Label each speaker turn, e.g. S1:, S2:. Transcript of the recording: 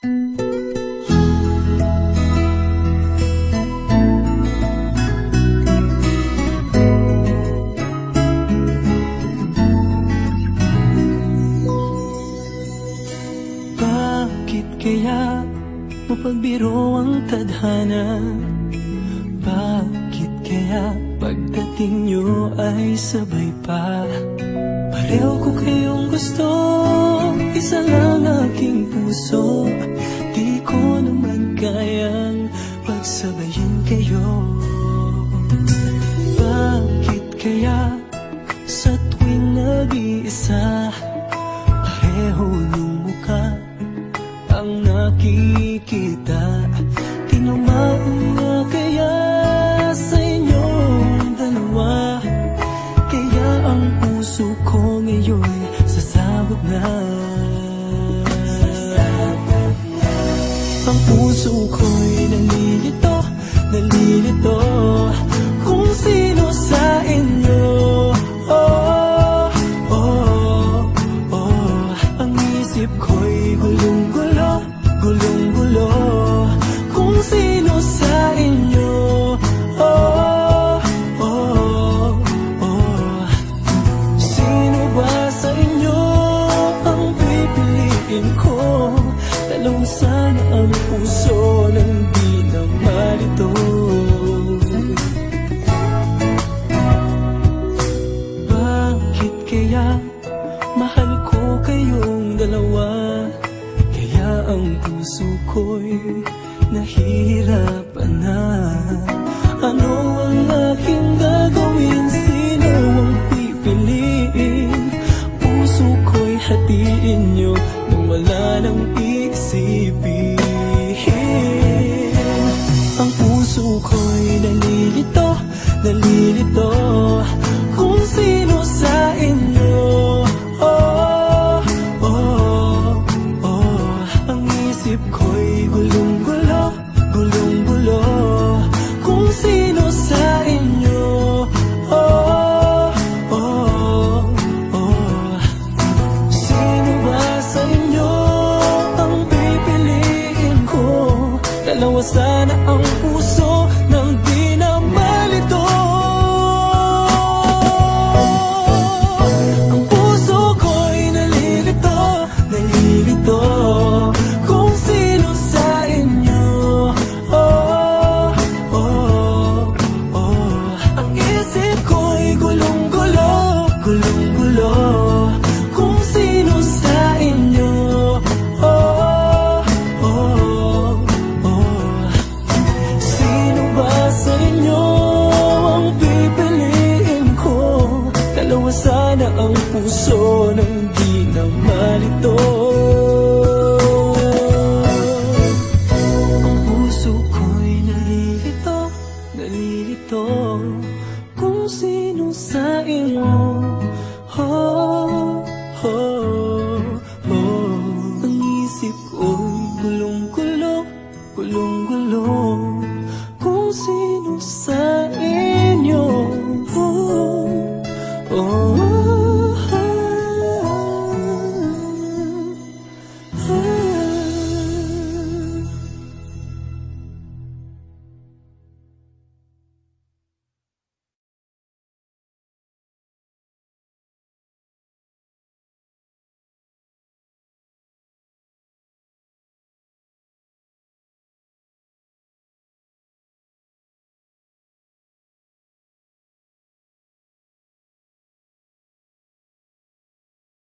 S1: Bakit kaya mapagbiro ang tadhana? Bakit kaya pagdating nyo ay sabay pa? Pareho ko kayong gusto, isa lang aking puso. Di ko naman kayang pagsabayin kayo. Bakit kaya sa tuwing nag-iisa, pareho ng mukha ang nakikita? Tinamaan nga kaya sa inyong dalawa, kaya ang puso ko ngayon sasabog na. Ang puso ko'y nalilito, nalilito kung sino sa inyo. Oh, oh, oh. Ang isip ko'y gulong-gulo, gulong-gulo kung sino sa inyo. Oh, oh, oh. Sino ba sa inyo ang pipiliin ko? Dalawa sana ang puso nang di na malito. Bakit kaya mahal ko kayong dalawa, kaya ang puso ko'y nahihirapan na? Ano ang aking gagawin? Sino ang pipiliin? Puso ko'y hatiin nyo nang wala nang isipin. Ang puso ko'y nalilito, nalilito kung sino sa inyo. Oh, oh, oh. Ang isip ko'y gulong-gulo, gulong-gulo kung sino sa inyo. Oh, oh, oh. Sino ba sa inyo ang pipiliin ko? Dalawa sana ang puso nang di na malito. Ang puso ko'y nalilito, nalilito kung sino sa inyo. Oh, oh, oh. Ang isip ko'y gulong-gulo, gulong-gulo kung sino sa inyo. Oh, oh, oh. Sino ba sa inyo ang pipiliin ko? Dalawa sana ang puso nang di na malito. Ang puso ko'y nalilito, nalilito kung sino sa inyo. Oh,